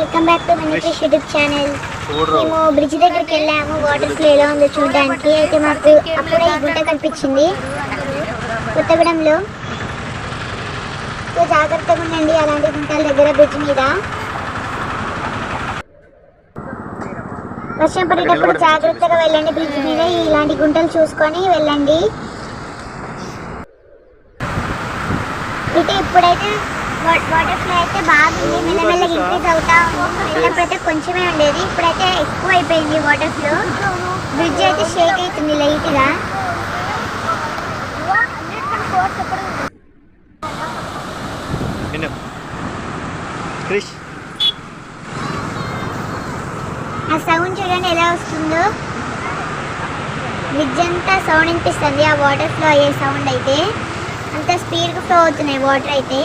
Welcome back to money fish YouTube channel. మేము bridge దగ్గరికి వెళ్ళాము వాటర్ ఫ్లో ఎలా ఉందో చూడడానికి. అయితే మాకు అప్పుడే ఈ గుంట కనిపించింది కొత్తగూడెంలో. సో జాగ్రత్తగా ఉండండి అలాంటి గుంటల దగ్గర బ్రిడ్జ్ మీద. వర్షం పడేటప్పుడు జాగ్రత్తగా వెళ్ళండి బ్రిడ్జ్ మీద. ఇలాంటి గుంటలు చూసుకొని వెళ్ళండి. అయితే ఇప్పుడైతే వాటర్ ఫ్లో అయితే బాగుంది, మెల్లమెల్లగా ఇంక్రీజ్ అవుతా ఉంది. వెళ్ళినప్పుడైతే కొంచెమే ఉండేది, ఇప్పుడైతే ఎక్కువ అయిపోయింది వాటర్ ఫ్లో. బ్రిడ్జ్ అయితే షేక్ అవుతుంది లైట్గా. ఆ సౌండ్ చూడండి ఎలా వస్తుందో. బ్రిడ్జ్ అంతా సౌండ్ వినిపిస్తుంది ఆ వాటర్ ఫ్లో అయ్యే సౌండ్. అయితే అంత స్పీడ్గా ఫ్లో అవుతున్నాయి వాటర్ అయితే.